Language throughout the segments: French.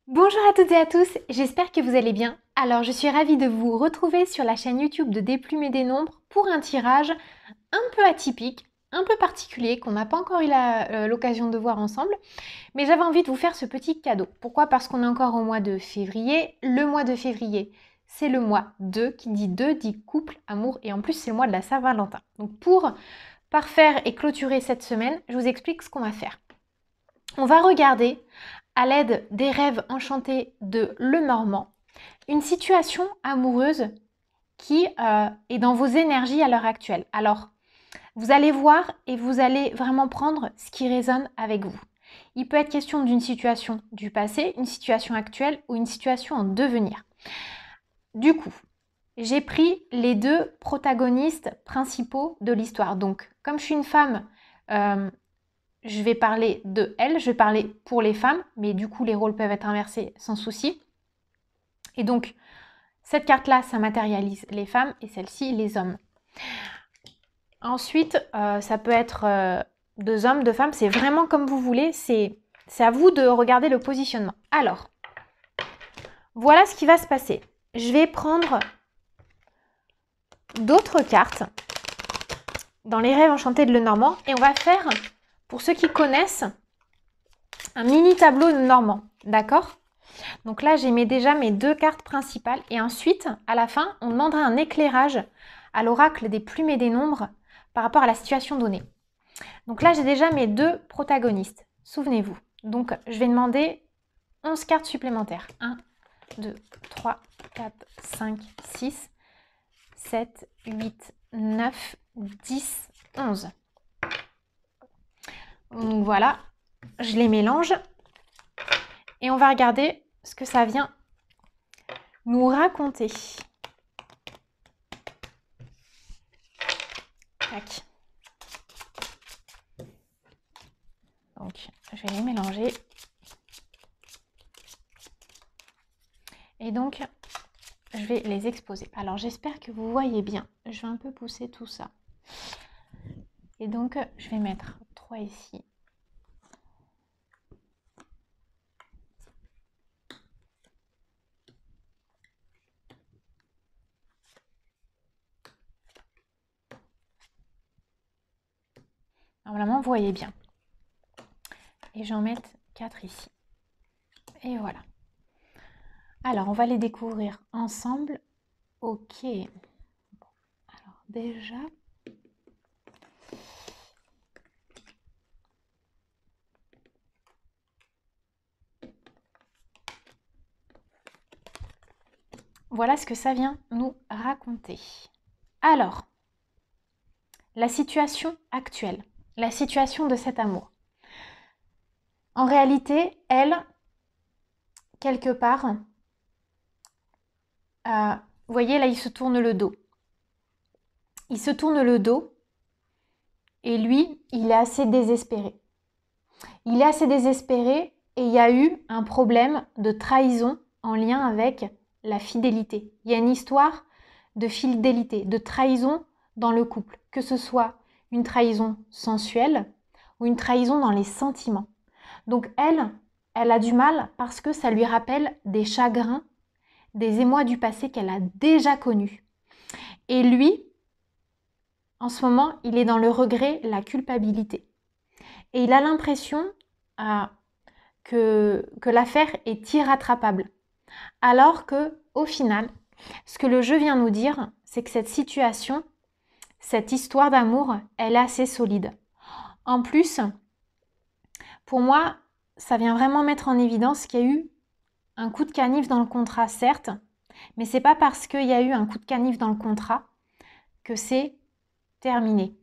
Bonjour à toutes et à tous, j'espère que vous allez bien. Alors je suis ravie de vous retrouver sur la chaîne YouTube de Déplumer des Nombres pour un tirage un peu atypique, un peu particulier, qu'on n'a pas encore eu l'occasion de voir ensemble. Mais j'avais envie de vous faire ce petit cadeau. Pourquoi? Parce qu'on est encore au mois de février. Le mois de février, c'est le mois 2, qui dit 2 dit couple, amour, et en plus c'est le mois de la Saint-Valentin. Donc pour parfaire et clôturer cette semaine, je vous explique ce qu'on va faire. On va regarder, à l'aide des rêves enchantés de Lenormand, une situation amoureuse qui est dans vos énergies à l'heure actuelle. Alors, vous allez voir et vous allez vraiment prendre ce qui résonne avec vous. Il peut être question d'une situation du passé, une situation actuelle ou une situation en devenir. Du coup, j'ai pris les deux protagonistes principaux de l'histoire. Donc, comme je suis une femme, je vais parler de elle, je vais parler pour les femmes, mais du coup, les rôles peuvent être inversés sans souci. Et donc, cette carte-là, ça matérialise les femmes et celle-ci, les hommes. Ensuite, ça peut être deux hommes, deux femmes, c'est vraiment comme vous voulez, c'est à vous de regarder le positionnement. Alors, voilà ce qui va se passer. Je vais prendre d'autres cartes dans les rêves enchantés de Lenormand et on va faire, pour ceux qui connaissent, un mini tableau de Normand, d'accord? Donc là, j'ai déjà mes deux cartes principales et ensuite, à la fin, on demandera un éclairage à l'oracle des plumes et des nombres par rapport à la situation donnée. Donc là, j'ai déjà mes deux protagonistes, souvenez-vous. Donc, je vais demander 11 cartes supplémentaires. 1, 2, 3, 4, 5, 6, 7, 8, 9, 10, 11. Donc voilà, je les mélange et on va regarder ce que ça vient nous raconter. Tac. Donc, je vais les mélanger. Et donc, je vais les exposer. Alors, j'espère que vous voyez bien. Je vais un peu pousser tout ça. Et donc, je vais mettre 3 ici. Normalement, vous voyez bien. Et j'en mets 4 ici. Et voilà. Alors, on va les découvrir ensemble. Ok. Alors, déjà... Voilà ce que ça vient nous raconter. Alors, la situation actuelle, la situation de cet amour. En réalité, elle, quelque part, vous voyez, là, il se tourne le dos. Il se tourne le dos et lui, il est assez désespéré. Il est assez désespéré et il y a eu un problème de trahison en lien avec la fidélité. Il y a une histoire de fidélité, de trahison dans le couple, que ce soit une trahison sensuelle ou une trahison dans les sentiments. Donc elle a du mal parce que ça lui rappelle des chagrins, des émois du passé qu'elle a déjà connus. Et lui, en ce moment, il est dans le regret, la culpabilité. Et il a l'impression que l'affaire est irrattrapable. Alors que, au final, ce que le jeu vient nous dire, c'est que cette situation, cette histoire d'amour, elle est assez solide. En plus, pour moi, ça vient vraiment mettre en évidence qu'il y a eu un coup de canif dans le contrat, certes, mais c'est pas parce qu'il y a eu un coup de canif dans le contrat que c'est terminé.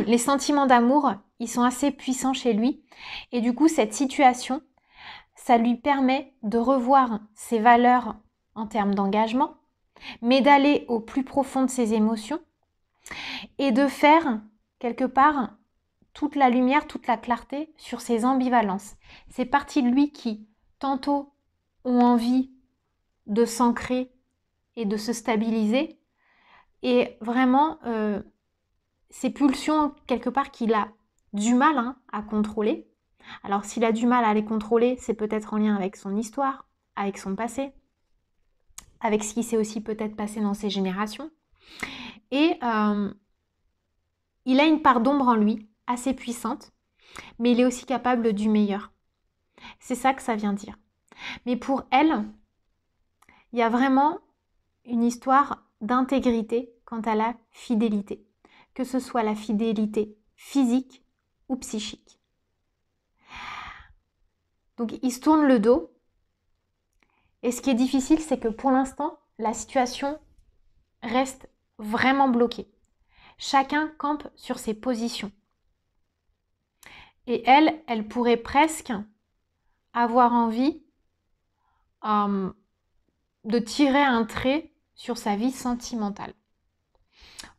Les sentiments d'amour, ils sont assez puissants chez lui et du coup, cette situation, ça lui permet de revoir ses valeurs en termes d'engagement, mais d'aller au plus profond de ses émotions et de faire quelque part toute la lumière, toute la clarté sur ses ambivalences. C'est parties de lui qui, tantôt, ont envie de s'ancrer et de se stabiliser, et vraiment, ces pulsions, quelque part, qu'il a du mal à contrôler, Alors s'il a du mal à les contrôler, c'est peut-être en lien avec son histoire, avec son passé, avec ce qui s'est aussi peut-être passé dans ses générations. Et il a une part d'ombre en lui, assez puissante, mais il est aussi capable du meilleur. C'est ça que ça vient dire. Mais pour elle, il y a vraiment une histoire d'intégrité quant à la fidélité, que ce soit la fidélité physique ou psychique. Donc il se tourne le dos. Et ce qui est difficile, c'est que pour l'instant, la situation reste vraiment bloquée. Chacun campe sur ses positions. Et elle pourrait presque avoir envie de tirer un trait sur sa vie sentimentale.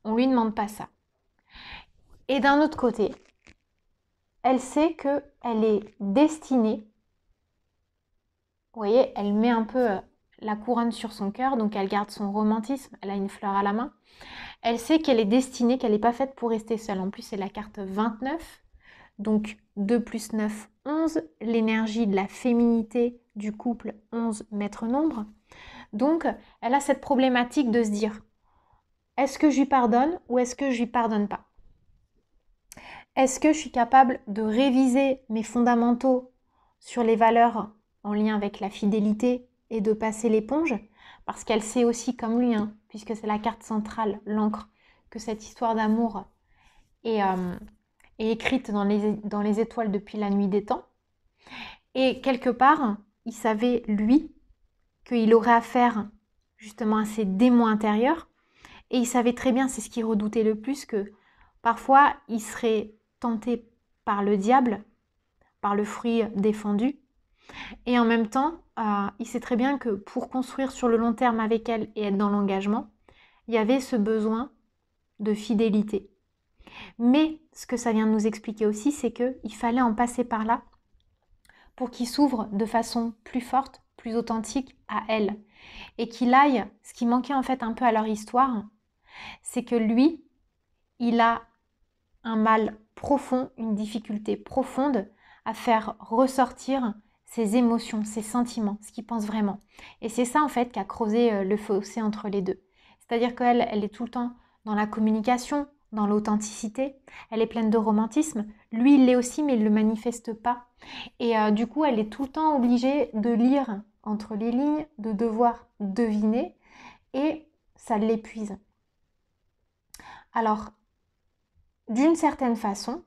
On ne lui demande pas ça. Et d'un autre côté, elle sait qu'elle est destinée. Vous voyez, elle met un peu la couronne sur son cœur, donc elle garde son romantisme, elle a une fleur à la main. Elle sait qu'elle est destinée, qu'elle n'est pas faite pour rester seule. En plus, c'est la carte 29, donc 2 plus 9, 11, l'énergie de la féminité du couple, 11 maître nombre. Donc, elle a cette problématique de se dire, est-ce que je lui pardonne ou est-ce que je lui pardonne pas? Est-ce que je suis capable de réviser mes fondamentaux sur les valeurs en lien avec la fidélité et de passer l'éponge? Parce qu'elle sait aussi comme lui, puisque c'est la carte centrale, l'encre, que cette histoire d'amour est écrite dans les étoiles depuis la nuit des temps. Et quelque part, il savait, lui, qu'il aurait affaire justement à ses démons intérieurs. Et il savait très bien, c'est ce qu'il redoutait le plus, que parfois il serait tenté par le diable, par le fruit défendu. Et en même temps, il sait très bien que pour construire sur le long terme avec elle et être dans l'engagement, il y avait ce besoin de fidélité. Mais ce que ça vient de nous expliquer aussi, c'est qu'il fallait en passer par là pour qu'il s'ouvre de façon plus forte, plus authentique à elle. Et qu'il aille, ce qui manquait en fait un peu à leur histoire, c'est que lui, il a un mal profond, une difficulté profonde à faire ressortir ses émotions, ses sentiments, ce qu'il pense vraiment. Et c'est ça en fait qui a creusé le fossé entre les deux. C'est-à-dire qu'elle, elle est tout le temps dans la communication, dans l'authenticité, elle est pleine de romantisme. Lui, il l'est aussi, mais il ne le manifeste pas. Et du coup, elle est tout le temps obligée de lire entre les lignes, de devoir deviner, et ça l'épuise. Alors, d'une certaine façon,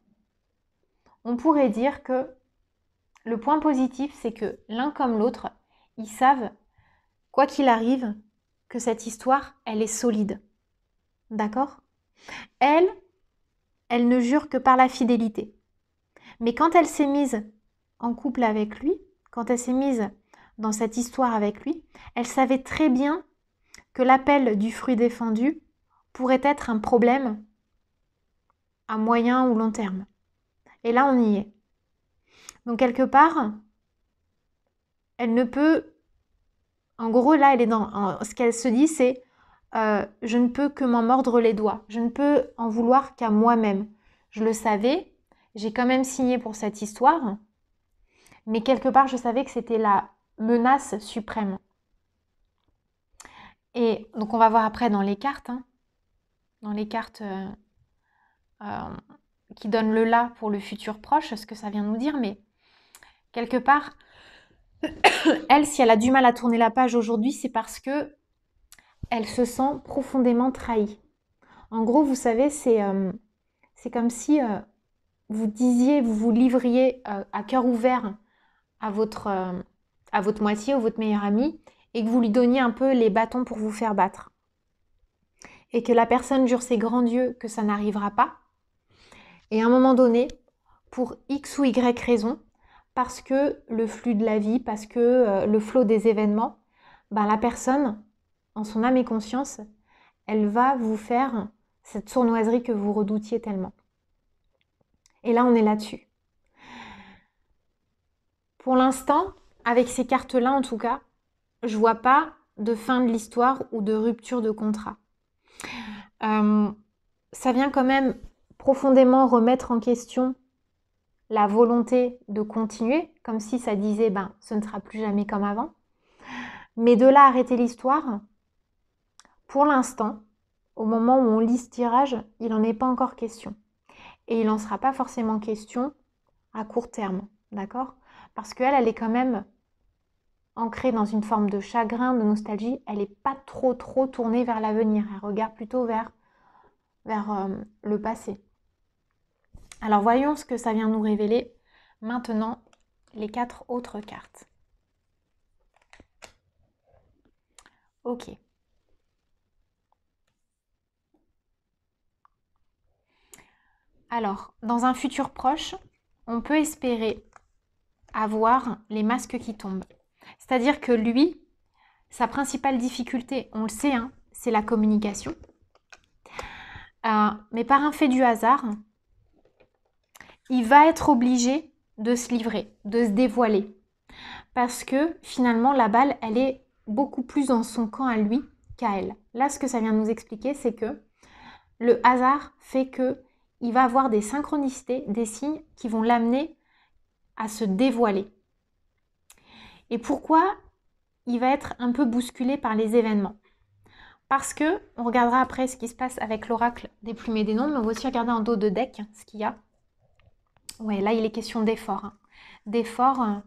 on pourrait dire que le point positif, c'est que l'un comme l'autre, ils savent, quoi qu'il arrive, que cette histoire, elle est solide. D'accord ? Elle ne jure que par la fidélité. Mais quand elle s'est mise en couple avec lui, quand elle s'est mise dans cette histoire avec lui, elle savait très bien que l'appel du fruit défendu pourrait être un problème à moyen ou long terme. Et là, on y est. Donc, quelque part, elle ne peut... En gros, là, elle est dans... Ce qu'elle se dit, c'est je ne peux que m'en mordre les doigts. Je ne peux en vouloir qu'à moi-même. Je le savais, j'ai quand même signé pour cette histoire, mais quelque part, je savais que c'était la menace suprême. Et donc, on va voir après dans les cartes, dans les cartes qui donnent le là pour le futur proche, ce que ça vient nous dire, mais quelque part, elle, si elle a du mal à tourner la page aujourd'hui, c'est parce que elle se sent profondément trahie. En gros, vous savez, c'est comme si vous disiez, vous vous livriez à cœur ouvert à votre moitié ou votre meilleur ami et que vous lui donniez un peu les bâtons pour vous faire battre. Et que la personne jure ses grands dieux que ça n'arrivera pas. Et à un moment donné, pour X ou Y raison, parce que le flux de la vie, parce que le flot des événements, la personne, en son âme et conscience, elle va vous faire cette sournoiserie que vous redoutiez tellement. Et là, on est là-dessus. Pour l'instant, avec ces cartes-là en tout cas, je vois pas de fin de l'histoire ou de rupture de contrat. Ça vient quand même profondément remettre en question la volonté de continuer, comme si ça disait, ben, ce ne sera plus jamais comme avant. Mais de là arrêter l'histoire, pour l'instant, au moment où on lit ce tirage, il n'en est pas encore question. Et il n'en sera pas forcément question à court terme, d'accord? Parce qu'elle, elle est quand même ancrée dans une forme de chagrin, de nostalgie. Elle n'est pas trop tournée vers l'avenir. Elle regarde plutôt vers le passé. Alors voyons ce que ça vient nous révéler. Maintenant, les 4 autres cartes. Ok. Alors, dans un futur proche, on peut espérer avoir les masques qui tombent. C'est-à-dire que lui, sa principale difficulté, on le sait, hein, c'est la communication. Mais par un fait du hasard, il va être obligé de se livrer, de se dévoiler. Parce que finalement, la balle, elle est beaucoup plus dans son camp à lui qu'à elle. Là, ce que ça vient de nous expliquer, c'est que le hasard fait qu'il va avoir des synchronicités, des signes qui vont l'amener à se dévoiler. Et pourquoi il va être un peu bousculé par les événements? Parce que, on regardera après ce qui se passe avec l'oracle des plumes et des nombres, mais on va aussi regarder en dos de deck ce qu'il y a. Ouais, là, il est question d'efforts. Hein. D'efforts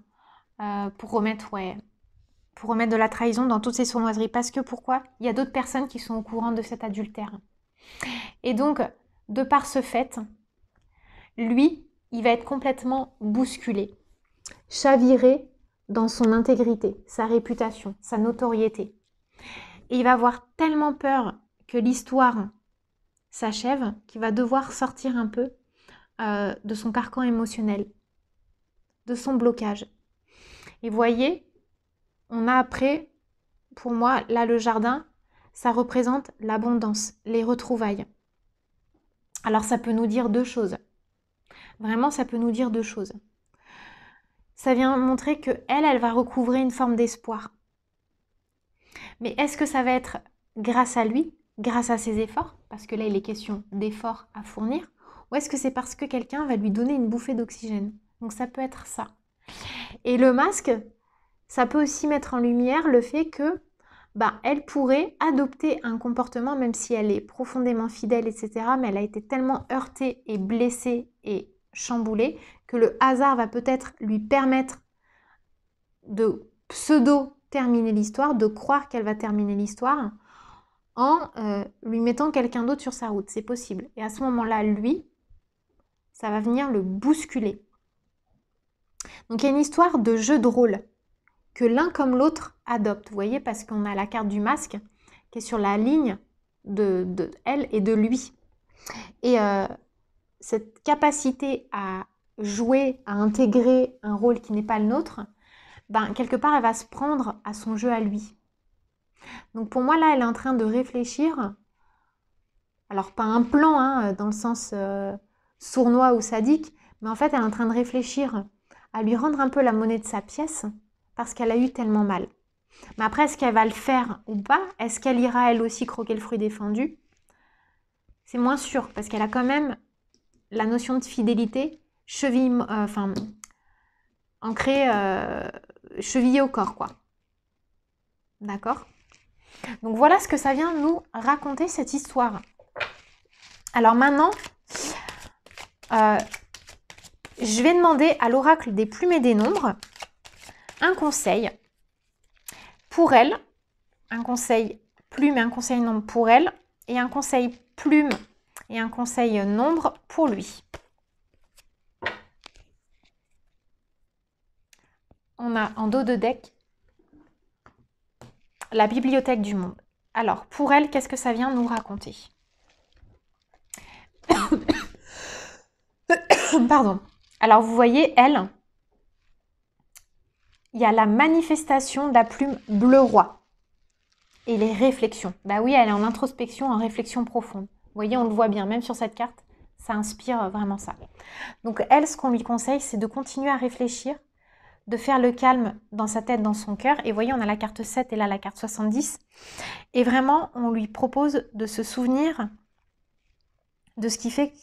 pour remettre de la trahison dans toutes ces sournoiseries. Parce que pourquoi? Il y a d'autres personnes qui sont au courant de cet adultère. Et donc, de par ce fait, lui, il va être complètement bousculé, chaviré dans son intégrité, sa réputation, sa notoriété. Et il va avoir tellement peur que l'histoire s'achève qu'il va devoir sortir un peu de son carcan émotionnel, de son blocage. Et voyez, on a après, pour moi, là le jardin, ça représente l'abondance, les retrouvailles. Alors ça peut nous dire deux choses. Vraiment, ça peut nous dire deux choses. Ça vient montrer que elle va recouvrer une forme d'espoir. Mais est-ce que ça va être grâce à lui, grâce à ses efforts? Parce que là, il est question d'efforts à fournir. Ou est-ce que c'est parce que quelqu'un va lui donner une bouffée d'oxygène? Donc ça peut être ça. Et le masque, ça peut aussi mettre en lumière le fait que elle pourrait adopter un comportement, même si elle est profondément fidèle, etc. Mais elle a été tellement heurtée et blessée et chamboulée que le hasard va peut-être lui permettre de pseudo-terminer l'histoire, de croire qu'elle va terminer l'histoire en lui mettant quelqu'un d'autre sur sa route. C'est possible. Et à ce moment-là, lui, ça va venir le bousculer. Donc il y a une histoire de jeu de rôle que l'un comme l'autre adopte. Vous voyez, parce qu'on a la carte du masque qui est sur la ligne de elle et de lui. Et cette capacité à jouer, à intégrer un rôle qui n'est pas le nôtre, quelque part, elle va se prendre à son jeu à lui. Donc pour moi, là, elle est en train de réfléchir. Alors, pas un plan, hein, dans le sens sournois ou sadique, mais en fait, elle est en train de réfléchir à lui rendre un peu la monnaie de sa pièce parce qu'elle a eu tellement mal. Mais après, est-ce qu'elle va le faire ou pas? Est-ce qu'elle ira elle aussi croquer le fruit défendu? C'est moins sûr parce qu'elle a quand même la notion de fidélité ancrée, chevillée au corps, quoi. D'accord? Donc voilà ce que ça vient nous raconter, cette histoire. Alors maintenant, je vais demander à l'oracle des plumes et des nombres un conseil pour elle, un conseil plume et un conseil nombre pour elle, et un conseil plume et un conseil nombre pour lui. On a en dos de deck la bibliothèque du monde. Alors, pour elle, qu'est-ce que ça vient nous raconter? Pardon. Alors, vous voyez, elle, il y a la manifestation de la plume bleu roi et les réflexions. Bah oui, elle est en introspection, en réflexion profonde. Vous voyez, on le voit bien, même sur cette carte, ça inspire vraiment ça. Donc, elle, ce qu'on lui conseille, c'est de continuer à réfléchir, de faire le calme dans sa tête, dans son cœur. Et vous voyez, on a la carte 7 et là, la carte 70. Et vraiment, on lui propose de se souvenir de ce qui fait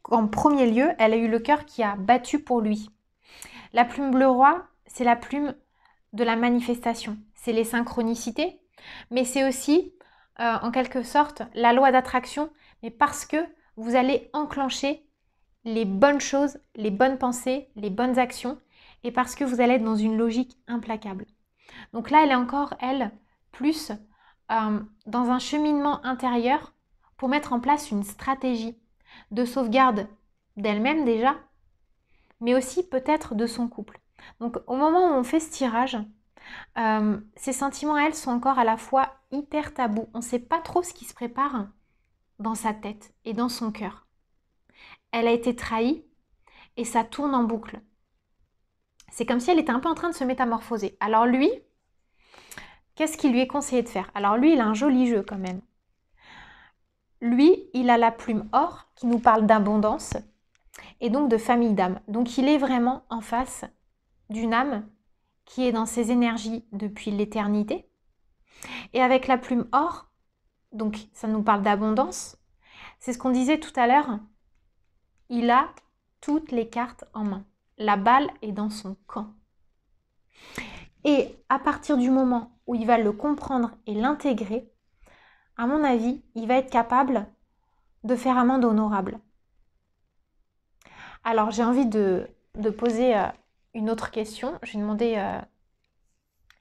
en premier lieu, elle a eu le cœur qui a battu pour lui. La plume bleu roi, c'est la plume de la manifestation. C'est les synchronicités, mais c'est aussi, en quelque sorte, la loi d'attraction, mais parce que vous allez enclencher les bonnes choses, les bonnes pensées, les bonnes actions, et parce que vous allez être dans une logique implacable. Donc là, elle est encore, elle, plus dans un cheminement intérieur pour mettre en place une stratégie de sauvegarde d'elle-même déjà, mais aussi peut-être de son couple. Donc au moment où on fait ce tirage, ces sentiments, elles, sont encore à la fois hyper tabous. On ne sait pas trop ce qui se prépare dans sa tête et dans son cœur. Elle a été trahie et ça tourne en boucle. C'est comme si elle était un peu en train de se métamorphoser. Alors lui, qu'est-ce qu'il lui est conseillé de faire? Alors lui, il a un joli jeu quand même. Lui, il a la plume or qui nous parle d'abondance et donc de famille d'âme. Donc il est vraiment en face d'une âme qui est dans ses énergies depuis l'éternité. Et avec la plume or, donc ça nous parle d'abondance, c'est ce qu'on disait tout à l'heure, il a toutes les cartes en main. La balle est dans son camp. Et à partir du moment où il va le comprendre et l'intégrer, à mon avis, il va être capable de faire amende honorable. Alors j'ai envie de poser une autre question. Je vais demander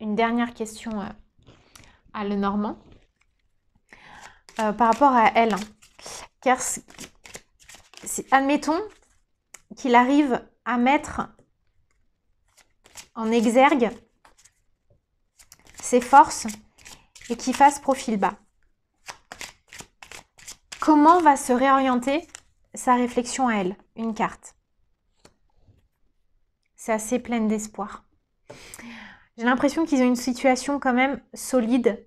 une dernière question à Lenormand par rapport à elle. Car admettons qu'il arrive à mettre en exergue ses forces et qu'il fasse profil bas. Comment va se réorienter sa réflexion à elle? Une carte. C'est assez pleine d'espoir. J'ai l'impression qu'ils ont une situation quand même solide,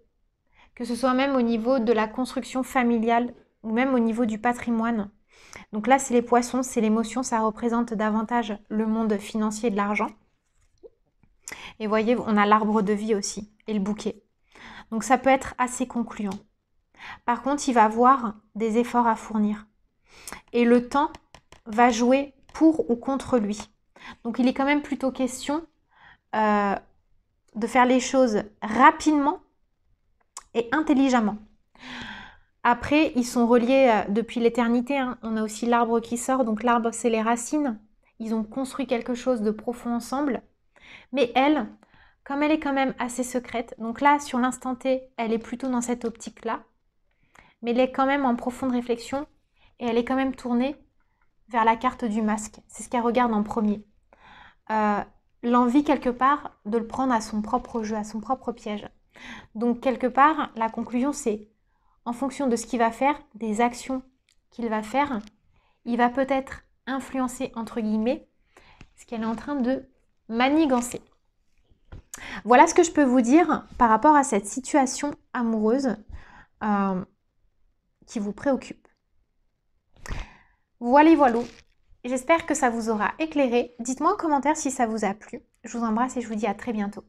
que ce soit même au niveau de la construction familiale ou même au niveau du patrimoine. Donc là, c'est les poissons, c'est l'émotion, ça représente davantage le monde financier de l'argent. Et vous voyez, on a l'arbre de vie aussi et le bouquet. Donc ça peut être assez concluant. Par contre, il va avoir des efforts à fournir. Et le temps va jouer pour ou contre lui. Donc il est quand même plutôt question de faire les choses rapidement et intelligemment. Après, ils sont reliés depuis l'éternité. Hein. On a aussi l'arbre qui sort. Donc l'arbre, c'est les racines. Ils ont construit quelque chose de profond ensemble. Mais elle, comme elle est quand même assez secrète, donc là, sur l'instant T, elle est plutôt dans cette optique-là. Mais elle est quand même en profonde réflexion et elle est quand même tournée vers la carte du masque. C'est ce qu'elle regarde en premier. L'envie, quelque part, de le prendre à son propre jeu, à son propre piège. Donc, quelque part, la conclusion, c'est en fonction de ce qu'il va faire, des actions qu'il va faire, il va peut-être influencer, entre guillemets, ce qu'elle est en train de manigancer. Voilà ce que je peux vous dire par rapport à cette situation amoureuse qui vous préoccupe. Voilà, voilà. J'espère que ça vous aura éclairé. Dites-moi en commentaire si ça vous a plu. Je vous embrasse et je vous dis à très bientôt.